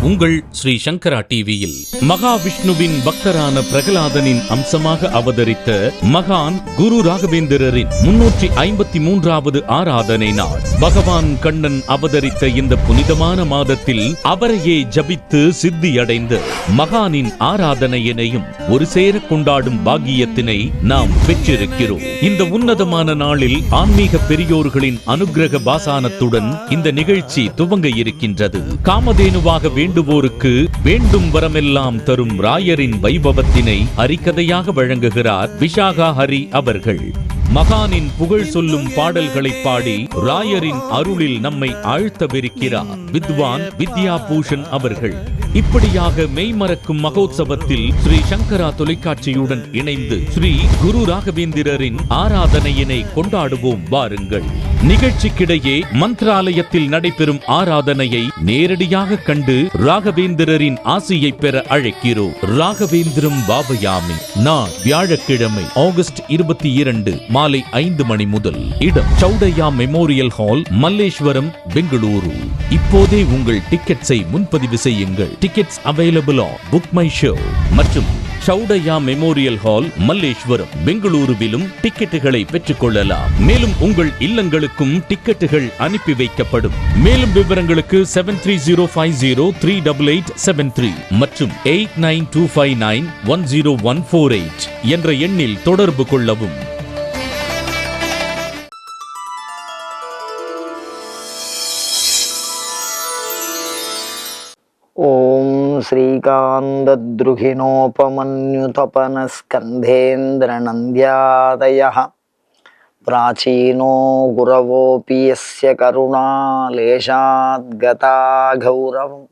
உங்கள் ஸ்ரீ சங்கரா டிவியில் மகாவிஷ்ணுவின் பக்தரான பிரகலாதனின் அம்சமாக அவதரித்த மகான் குரு ராகவேந்திரரின் 353வது ஆராதனை நாள். பகவான் கண்ணன் அவதரித்த இந்த புனிதமான மாதத்தில் அவரையே ஜபித்து சித்தியடைந்த மகானின் ஆராதனையினையும் ஒரு சேர கொண்டாடும் பாக்கியத்தினை நாம் பெற்றிருக்கிறோம். இந்த உன்னதமான நாளில் ஆன்மீக பெரியோர்களின் அனுக்கிரக பாசானத்துடன் இந்த நிகழ்ச்சி துவங்க இருக்கின்றது. காமதேனுவாக வேண்டுவோருக்கு வேண்டும் வரமெல்லாம் தரும் ராயரின் வைபவத்தினை ஹரிகதையாக வழங்குகிறார் விஷாகா ஹரி அவர்கள். மகானின் புகழ் சொல்லும் பாடல்களை பாடி ராயரின் அருளில் நம்மை ஆழ்த்தவிருக்கிறார் வித்வான் வித்யா பூஷன் அவர்கள். இப்படியாக மெய்மறக்கும் மகோத்சவத்தில் ஸ்ரீ சங்கரா தொலைக்காட்சியுடன் இணைந்து ஸ்ரீ குரு ராகவேந்திரரின் ஆராதனையினை கொண்டாடுவோம் வாருங்கள். நிகழ்ச்சிக்கிடையே மந்திராலயத்தில் நடைபெறும் ஆராதனையை நேரடியாக கண்டு ராகவேந்திரரின் ஆசியை பெற அழைக்கிறோம். ராகவேந்திரம் பாபயாமி. நாள் வியாழக்கிழமை ஆகஸ்ட் 22 மாலை 5 மணி முதல். இடம் சௌடையா மெமோரியல் ஹால், மல்லேஸ்வரம், பெங்களூரு. இப்போதே உங்கள் டிக்கெட்ஸை முன்பதிவு செய்யுங்கள். Tickets available on book my show மற்றும் சௌடையா மெமோரியல் ஹால், மல்லேஸ்வரம், பெங்களூருவிலும் டிக்கெட்டுகளை பெற்றுக் கொள்ளலாம். மேலும் உங்கள் இல்லங்களுக்கும் டிக்கெட்டுகள் அனுப்பி வைக்கப்படும். மேலும் விவரங்களுக்கு 7305038873 மற்றும் 8925910148 என்ற எண்ணில் தொடர்பு கொள்ளவும். ஓம் ஸ்ரீகாந்தத்ருஹிணோபமன்யுதபனஸ்கந்தேந்திர நந்தியாதயः பிராச்சீனோ குரவோபி யஸ்ய கருணாலேஷாத்கதா கௌரவம்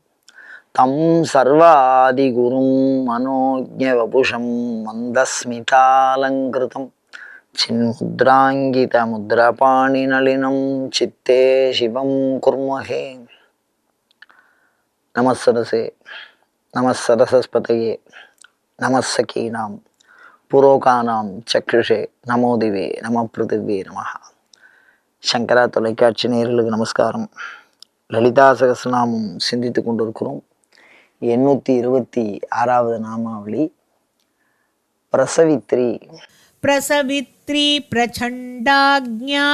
தம் சர்வாதிகுரும் மனோஜ்ஞவபுஷம் மந்தஸ்மிதாலங்கிருதம் சின்முத்ராங்கித முத்ரபாணிநளினம் சித்தே சிவம் குர்மஹே. நமஸ்ஸரசே நமஸ்ஸரசஸ்பதயே நமஸ்ஸகீனாம் புரோகானாம் சக்ஷுஷே நமோதிவே நம பிருதிவே நமஹ. சங்கரா தொலைக்காட்சி நேயர்களுக்கு நமஸ்காரம். லலிதா சகஸ்ரநாமம் சிந்தித்து கொண்டிருக்கிறோம். 826வது நாமாவளி பிரசவித்ரி. பிரசவித்ரி பிரச்சண்டாக்ஞா.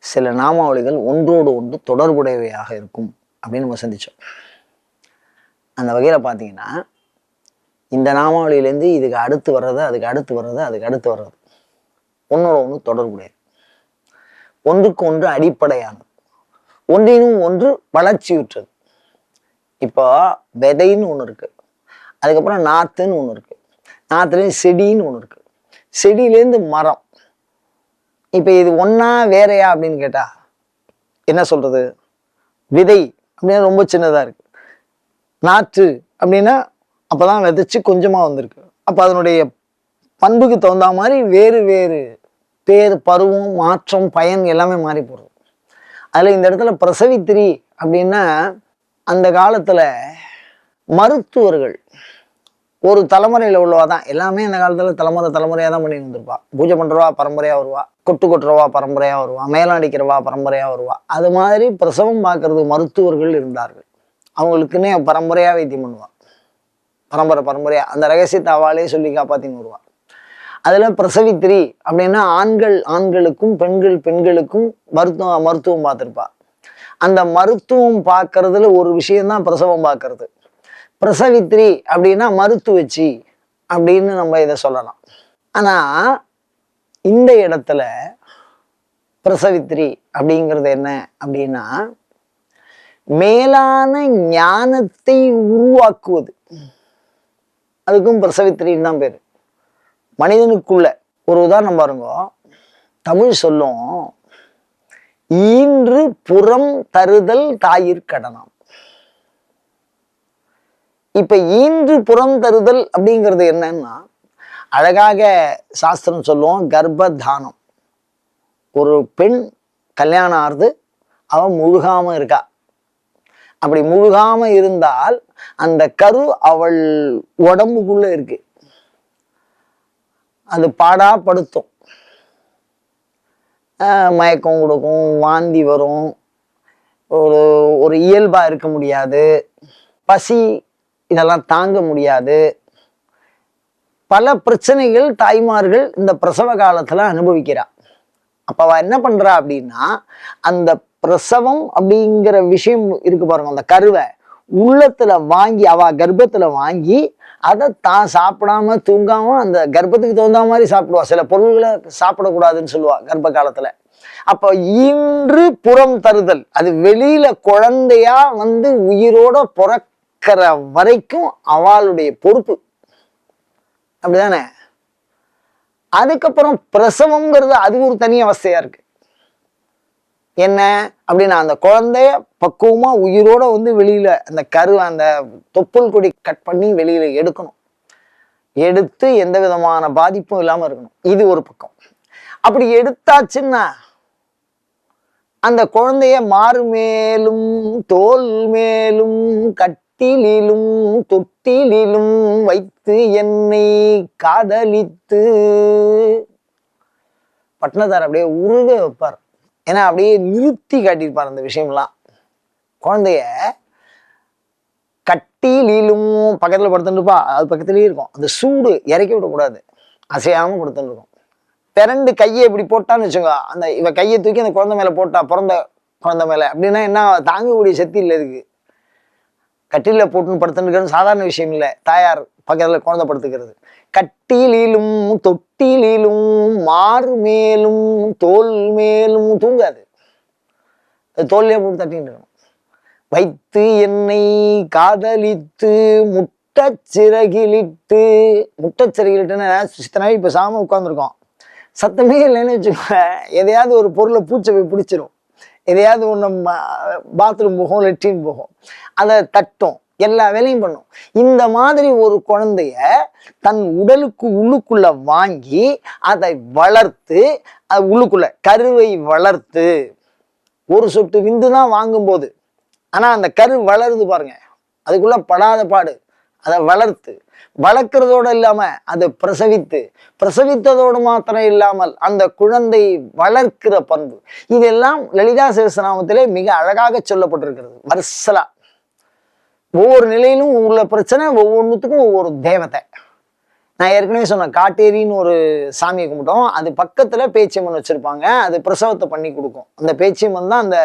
சில நாமாவளிகள் ஒன்றோடு ஒன்று தொடர்புடையவையாக இருக்கும் அப்படின்னு நம்ம சிந்திச்சோம். அந்த வகையில் பார்த்தீங்கன்னா இந்த நாமாவளியிலேருந்து இதுக்கு அடுத்து வர்றது, அதுக்கு அடுத்து வர்றது, அதுக்கு அடுத்து வர்றது ஒன்றோட ஒன்று தொடர்புடையது, ஒன்றுக்கு ஒன்று அடிப்படையானது, ஒன்றினும் ஒன்று வளர்ச்சியுற்றது. இப்போ விதைன்னு ஒன்று இருக்கு, அதுக்கப்புறம் நாற்றுன்னு ஒன்று இருக்கு, நாற்றுலேருந்து செடின்னு ஒன்று இருக்கு, செடியிலேருந்து மரம். இப்போ இது ஒன்றா வேறையா அப்படின்னு கேட்டால் என்ன சொல்றது? விதை அப்படின்னா ரொம்ப சின்னதாக இருக்கு, நாற்று அப்படின்னா அப்போதான் விதைச்சு கொஞ்சமாக வந்திருக்கு. அப்போ அதனுடைய பண்புக்கு தகுந்த மாதிரி வேறு வேறு பேர், பருவம், மாற்றம், பயன் எல்லாமே மாறி போடுறது. அதில் இந்த இடத்துல பிரசவித்திரி அப்படின்னா அந்த காலத்தில் மருத்துவர்கள் ஒரு தலைமுறையில் உள்ளவா தான். எல்லாமே அந்த காலத்தில் தலைமுறையாக தான் பண்ணி வந்திருப்பா. பூஜை பண்ணுறவா பரம்பரையாக வருவா, கொட்டுறவா பரம்பரையாக வருவா, மேலம் அடிக்கிறவா பரம்பரையாக வருவா. அது மாதிரி பிரசவம் பார்க்கறது மருத்துவர்கள் இருந்தார்கள். அவங்களுக்குன்னே பரம்பரையாக வைத்தியம் பண்ணுவா, பரம்பரையாக அந்த ரகசியத்தை அவளே சொல்லி காப்பாற்றின்னு வருவா. அதில் பிரசவித்திரி அப்படின்னா ஆண்களுக்கும் பெண்களுக்கும் மருத்துவம் பார்த்துருப்பா. அந்த மருத்துவம் பார்க்கறதுல ஒரு விஷயம்தான் பிரசவம் பார்க்கறது. பிரசவித்ரி அப்படின்னா மருத்துவச்சி அப்படின்னு நம்ம இதை சொல்லலாம். ஆனா இந்த இடத்துல பிரசவித்ரி அப்படிங்கிறது என்ன அப்படின்னா மேலான ஞானத்தை உருவாக்குவது. அதுக்கும் பிரசவித்ரின்னு தான் பேரு. மனிதனுக்குள்ள ஒரு உதாரணம் பாருங்க. தமிழ் சொல்லும் ஈன்று புறம் தருதல் தாயிற்கடனாம். இப்ப ஈன்று புறம் தருதல் அப்படிங்கிறது என்னன்னா அழகாக சாஸ்திரம் சொல்லுவோம், கர்ப்பதானம். ஒரு பெண் கல்யாணம் ஆறுது, அவன் முழுகாம இருக்கா. அப்படி முழுகாம இருந்தால் அந்த கரு அவள் உடம்புக்குள்ள இருக்கு, அது பாடாப்படுத்தும், மயக்கம் கொடுக்கும், வாந்தி வரும், ஒரு இயல்பா இருக்க முடியாது, பசி இதெல்லாம் தாங்க முடியாது. பல பிரச்சனைகள் தாய்மார்கள் இந்த பிரசவ காலத்துல அனுபவிக்கிறா. அப்ப அவ என்ன பண்றா அப்படின்னா, அந்த பிரசவம் அப்படிங்கிற விஷயம் இருக்கு பாருங்க, அந்த கருவை உள்ளத்துல வாங்கி, அவ கர்ப்பத்துல வாங்கி, அதை தான் சாப்பிடாம தூங்காம அந்த கர்ப்பத்துக்கு தகுந்த மாதிரி சாப்பிடுவா. சில பொருள்களை சாப்பிடக்கூடாதுன்னு சொல்லுவா கர்ப்ப காலத்துல. அப்ப இன்று புறம் தருதல், அது வெளியில குழந்தையா வந்து உயிரோட பிறக்கிற வரைக்கும் அவளுடைய பொறுப்பு. அப்படிதானே? அதுக்கப்புறம் பிரசவம்ங்கிறது அது ஒரு தனி அவஸ்தையா இருக்கு. என்ன அப்படின்னா, அந்த குழந்தைய பக்குவமா உயிரோட வந்து வெளியில அந்த அந்த தொப்புள் கொடி கட் பண்ணி வெளியில எடுக்கணும். எடுத்து எந்த விதமான பாதிப்பும் இல்லாம இருக்கணும். இது ஒரு பக்கம். அப்படி எடுத்தாச்சுன்னா அந்த குழந்தைய மாறு மேலும் தோல் மேலும் கட்டிலும் தொட்டிலும் வைத்து என்னை காதலித்து, பட்னத்தார் அப்படியே உருக வைப்பார். ஏன்னா அப்படியே நிறுத்தி காட்டியிருப்பார் அந்த விஷயம்லாம். குழந்தைய கட்டிலும் பக்கத்துல படுத்துருப்பா, அது பக்கத்துலயே இருக்கும். அந்த சூடு இறக்கி விடக்கூடாது, அசையாம படுத்துட்டு இருக்கும். பிறண்டு கையை இப்படி போட்டான்னு வச்சுக்கோ, அந்த இவ கையை தூக்கி அந்த குழந்தை மேல போட்டா, பிறந்த குழந்தை மேல, அப்படின்னா என்ன, தாங்கக்கூடிய சக்தி இல்லை இதுக்கு. கட்டில போட்டுன்னு படுத்துன்னு சாதாரண விஷயம் இல்லை. தாயார் பக்கத்துல குழந்தை படுத்துக்கிறது. கட்டிலும் தொட்டிலும் மாறு மேலும் தோல் மேலும் தூங்காது, தோல்லையே போட்டு தட்டிட்டு இருக்கணும். வைத்து என்னை காதலித்து முட்டச்சிறகிலிட்டு, முட்டச்சிறகிலிட்டுன்னா சித்தனாவே இப்ப சாம உட்காந்துருக்கோம், சத்தமே இல்லைன்னு வச்சுக்கோங்க, எதையாவது ஒரு பொருளை பூச்சை போய் பிடிச்சிரும், எதையாவது ஒன்று பாத்ரூம் போகும், லெட்ரின் போகும், அதை தட்டும், எல்லா வேலையும் பண்ணும். இந்த மாதிரி ஒரு குழந்தைய தன் உடலுக்கு உள்ளுக்குள்ள வாங்கி அதை வளர்த்து, அது உள்ளுக்குள்ள கருவை வளர்த்து, ஒரு சொட்டு விந்து தான் வாங்கும்போது, ஆனா அந்த கரு வளருது பாருங்க, அதுக்குள்ள படாத பாடு. அதை வளர்த்து, வளர்க்கறதோடு இல்லாம அதை பிரசவித்து, பிரசவித்ததோடு மாத்திரம் இல்லாமல் அந்த குழந்தை வளர்க்கிற பண்பு, இதெல்லாம் லலிதா சகஸ்ரநாமத்திலே மிக அழகாக சொல்லப்பட்டிருக்கிறது. வரிசலா ஒவ்வொரு நிலையிலும் உள்ள பிரச்சனை, ஒவ்வொன்றுத்துக்கும் ஒவ்வொரு தேவதை. நான் ஏற்கனவே சொன்னேன், காட்டேரின்னு ஒரு சாமியை கும்பிட்டோம், அது பக்கத்துல பேச்சியம்மன் வச்சிருப்பாங்க, அது பிரசவத்தை பண்ணி கொடுக்கும். அந்த பேச்சியம்மன் தான் அந்த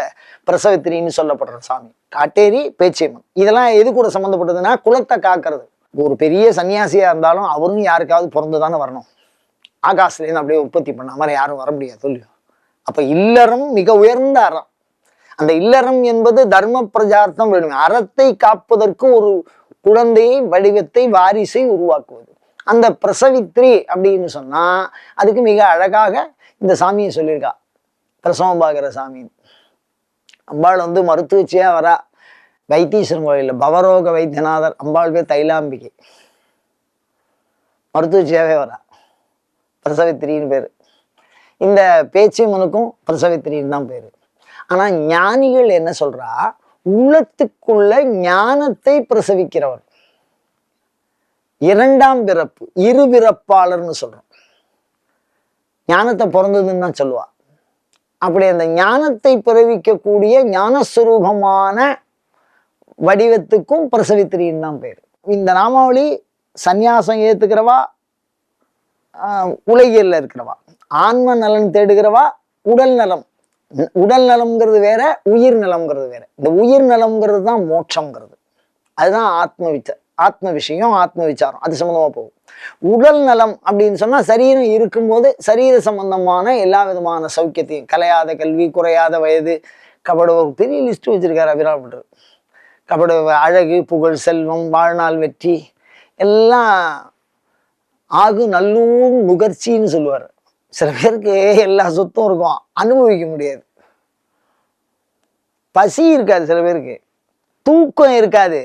பிரசவத்திரின்னு சொல்லப்படுற சாமி. காட்டேரி, பேச்சியம்மன், இதெல்லாம் எது கூட சம்மந்தப்பட்டதுன்னா குலத்தை காக்கிறது. ஒரு பெரிய சன்னியாசியா இருந்தாலும் அவரும் யாருக்காவது பிறந்துதானே வரணும், ஆகாசிலேருந்து அப்படியே உற்பத்தி பண்ண மாதிரி யாரும் வர முடியாது சொல்லியோ. அப்ப இல்லறம் மிக உயர்ந்த அறம். அந்த இல்லறம் என்பது தர்ம பிரஜார்த்தம் வேணும். அறத்தை காப்பதற்கு ஒரு குழந்தையை, வடிவத்தை, வாரிசை உருவாக்குவது. அந்த பிரசவித்ரி அப்படின்னு சொன்னா அதுக்கு மிக அழகாக இந்த சாமியை சொல்லியிருக்கா, பிரசவம் பார்க்கிற சாமி. அம்பாள் வந்து மருத்துவச்சியா வரா. வைத்தீஸ்வரன் கோயிலில் பவரோக வைத்தியநாதர், அம்பாள் பேர் தைலாம்பிகை, மருத்துவச்சியாவே வரா, பிரசவித்திரின்னு பேரு. இந்த பேச்சியம்மனுக்கும் பிரசவித்திரின்னு தான் பேரு. ஆனா ஞானிகள் என்ன சொல்றா, உள்ளத்துக்குள்ள ஞானத்தை பிரசவிக்கிறவர், இரண்டாம் பிறப்பு, இருபிறப்பாளர்னு சொல்றோம். ஞானத்தை பிறந்ததுன்னு தான் சொல்லுவா. அப்படி அந்த ஞானத்தை பிறவிக்கக்கூடிய ஞானஸ்வரூபமான வடிவத்துக்கும் பிரசவித்திரின்னு தான் பேரு. இந்த நாமாவளி சந்நியாசம் ஏத்துக்கிறவா, உலகியல்ல இருக்கிறவா, ஆன்ம நலன் தேடுகிறவா, உடல் நலம், உடல் நலம்ங்கிறது வேற, உயிர் நலம்ங்கிறது வேற. இந்த உயிர் நலம்ங்கிறது தான் மோட்சம்ங்கிறது, அதுதான் ஆத்ம விஷயம், ஆத்ம விசாரம், அது சம்பந்தமா போகும். உடல் நலம் அப்படின்னு சொன்னா சரீரம் இருக்கும்போது சரீர சம்பந்தமான எல்லா விதமான சௌக்கியத்தையும், கலையாத கல்வி, குறையாத வயது, கபட, பெரிய லிஸ்ட் வச்சிருக்காரு அபிராமர். கபட, அழகு, புகழ், செல்வம், வாழ்நாள் வெற்றி எல்லாம் ஆகு நல்லூர் நுகர்ச்சின்னு சொல்லுவார். சில பேருக்கு எல்லா சொத்தும் இருக்கும், அனுபவிக்க முடியாது. பசி இருக்காது சில பேருக்கு, தூக்கம் இருக்காது.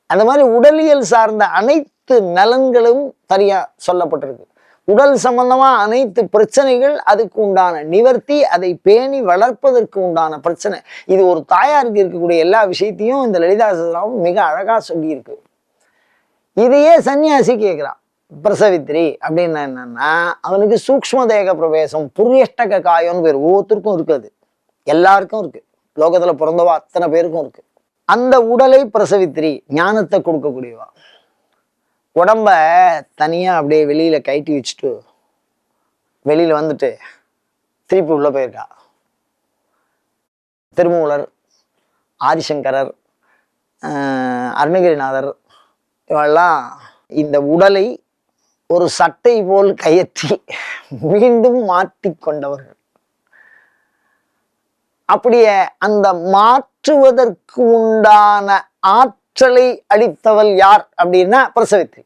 அந்த மாதிரி உடலியல் சார்ந்த அனைத்து நலன்களும் சரியா சொல்லப்பட்டிருக்கு. உடல் சம்பந்தமா அனைத்து பிரச்சனைகள், அதுக்கு உண்டான நிவர்த்தி, அதை பேணி வளர்ப்பதற்கு உண்டான பிரச்சனை, இது ஒரு தாயாருக்கு இருக்கக்கூடிய எல்லா விஷயத்தையும் இந்த லலிதா சகஸ்ரநாமம் மிக அழகா சொல்லி இருக்கு. இதையே சன்னியாசி கேட்கிறான். பிரசவித்ரி அப்படின்னா என்னன்னா, அவனுக்கு சூக்ஷ்ம தேக பிரவேசம், புரியஷ்டக காயம்னு பேர், ஒவ்வொருத்தருக்கும் இருக்குது, எல்லாருக்கும் இருக்கு, லோகத்துல பிறந்தவா அத்தனை பேருக்கும் இருக்கு. அந்த உடலை பிரசவித்திரி, ஞானத்தை கொடுக்கக்கூடியவா. உடம்ப தனியா அப்படியே வெளியில கட்டி வச்சுட்டு வெளியில வந்துட்டு திருப்பி உள்ள போயிருக்கா. திருமூலர், ஆதிசங்கரர், அருணகிரிநாதர் இவெல்லாம் இந்த உடலை ஒரு சட்டை போல் கயற்றி மீண்டும் மாற்றிக்கொண்டவர்கள். அப்படியே அந்த மாற்றுவதற்கு உண்டான ஆற்றலை அளித்தவள் யார் அப்படின்னா பிரசவித்திரி.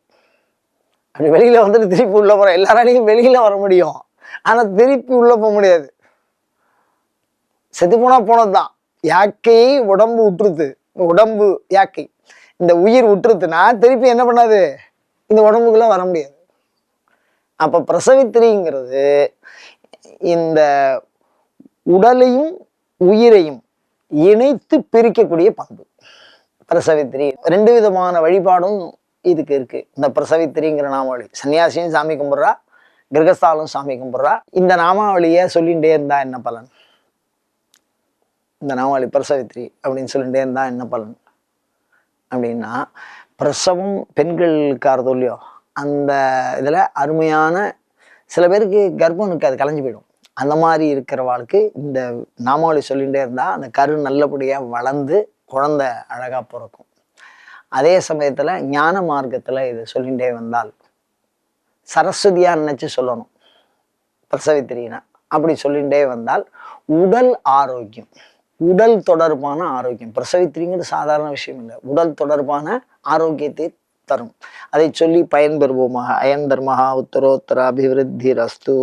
அப்படி வெளியில வந்துட்டு திருப்பி உள்ள போற, எல்லாராலையும் வெளியில வர முடியும், ஆனா திருப்பி உள்ள போக முடியாது. செத்து போனா போனதுதான். யாக்கையை உடம்பு விட்டுருது, உடம்பு யாக்கை, இந்த உயிர் விட்டுருதுன்னா திருப்பி என்ன பண்ணாது, இந்த உடம்புக்குள்ள வர முடியாது. அப்ப பிரசவித்திரிங்கிறது இந்த உடலையும் உயிரையும் இணைத்து பிரிக்கக்கூடிய பண்பு பிரசவித்திரி. 2 விதமான வழிபாடும் இதுக்கு இருக்கு. இந்த பிரசவித்திரிங்கிற நாமாவளி சன்னியாசியும் சாமி கும்பிட்றா, கிரகஸ்தாலும் சாமி கும்பிட்றா. இந்த நாமாவளியை சொல்லிகிட்டே இருந்தா என்ன பலன்? இந்த நாமாவளி பிரசவித்திரி அப்படின்னு சொல்லிகிட்டே இருந்தா என்ன பலன் அப்படின்னா, பிரசவம் பெண்களுக்கு ஆறுதோ இல்லையோ, அந்த இதில் அருமையான, சில பேருக்கு கர்ப்பம் இருக்காது, கலைஞ்சு போயிடும். அந்த மாதிரி இருக்கிறவாளுக்கு இந்த நாமாவளி சொல்லிகிட்டே இருந்தால் அந்த கரு நல்லபடியாக வளர்ந்து குழந்தை அழகாக பிறக்கும். அதே சமயத்தில் ஞான மார்க்கத்தில் இது சொல்லிகிட்டே வந்தால் சரஸ்வதியாக நினச்சி சொல்லணும் பிரசவித்திரினா. அப்படி சொல்லிகிட்டே வந்தால் உடல் ஆரோக்கியம், உடல் தொடர்பான ஆரோக்கியம், பிரசவித்திரிங்கிறது சாதாரண விஷயம் இல்லை, உடல் தொடர்பான ஆரோக்கியத்தை தரும். அதை சொல்லி பயன்பெறுவோமாக. அயம் தர்மஹா உத்தரோத்தர அபிவிருத்தி ரஸ்து.